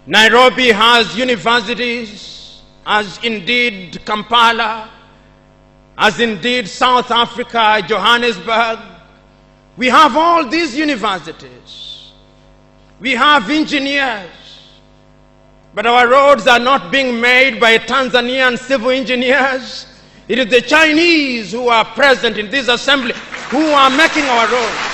Nairobi has universities, as indeed Kampala, as indeed South Africa, Johannesburg. We have all these universities. We have engineers. But our roads are not being made by Tanzanian civil engineers. It is the Chinese who are present in this assembly who are making our roads.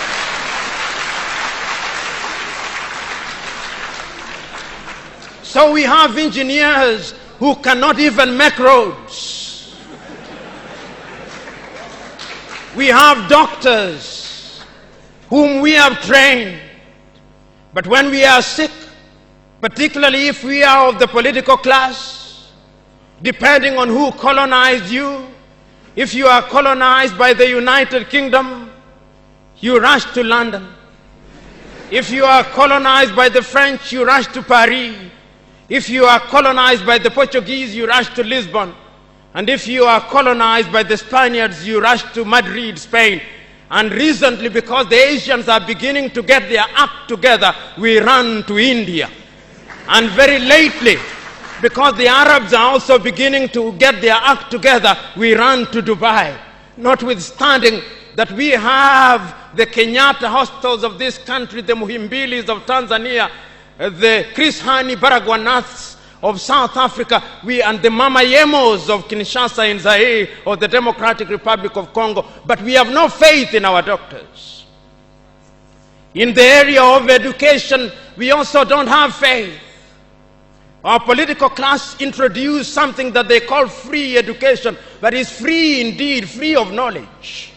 So we have engineers who cannot even make roads. We have doctors whom we have trained. But when we are sick, particularly if we are of the political class, depending on who colonized you, if you are colonized by the United Kingdom, you rush to London. If you are colonized by the French, you rush to Paris. If you are colonized by the Portuguese, you rush to Lisbon. And if you are colonized by the Spaniards, you rush to Madrid, Spain. And recently, because the Asians are beginning to get their act together, we run to India. And very lately, because the Arabs are also beginning to get their act together, we run to Dubai. Notwithstanding that we have the Kenyatta hostels of this country, the Muhimbilis of Tanzania, the Chris Hani Baragwanaths of South Africa, and the Mama Yemos of Kinshasa in Zaire or the Democratic Republic of Congo, but we have no faith in our doctors. In the area of education, we also don't have faith. Our political class introduced something that they call free education, but it's free indeed, free of knowledge.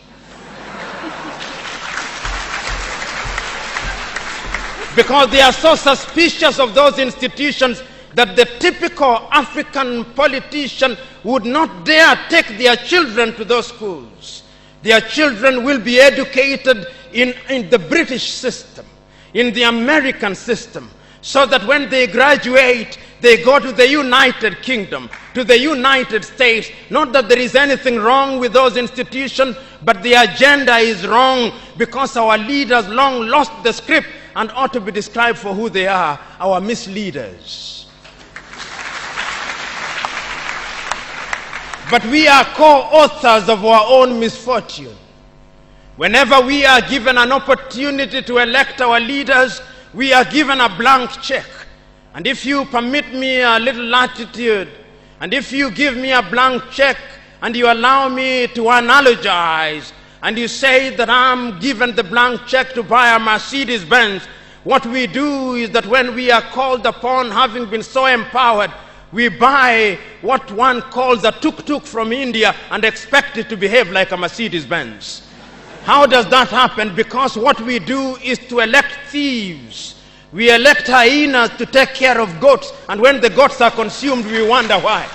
Because they are so suspicious of those institutions that the typical African politician would not dare take their children to those schools. Their children will be educated in the British system, in the American system, so that when they graduate, they go to the United Kingdom, to the United States. Not that there is anything wrong with those institutions, but the agenda is wrong because our leaders long lost the script and ought to be described for who they are, our misleaders. But we are co-authors of our own misfortune. Whenever we are given an opportunity to elect our leaders, we are given a blank check. And if you permit me a little latitude, and if you give me a blank check, and you allow me to analogize, and you say that I'm given the blank check to buy a Mercedes Benz, what we do is that when we are called upon, having been so empowered, we buy what one calls a tuk-tuk from India and expect it to behave like a Mercedes Benz. How does that happen? Because what we do is to elect thieves. We elect hyenas to take care of goats, and when the goats are consumed, we wonder why.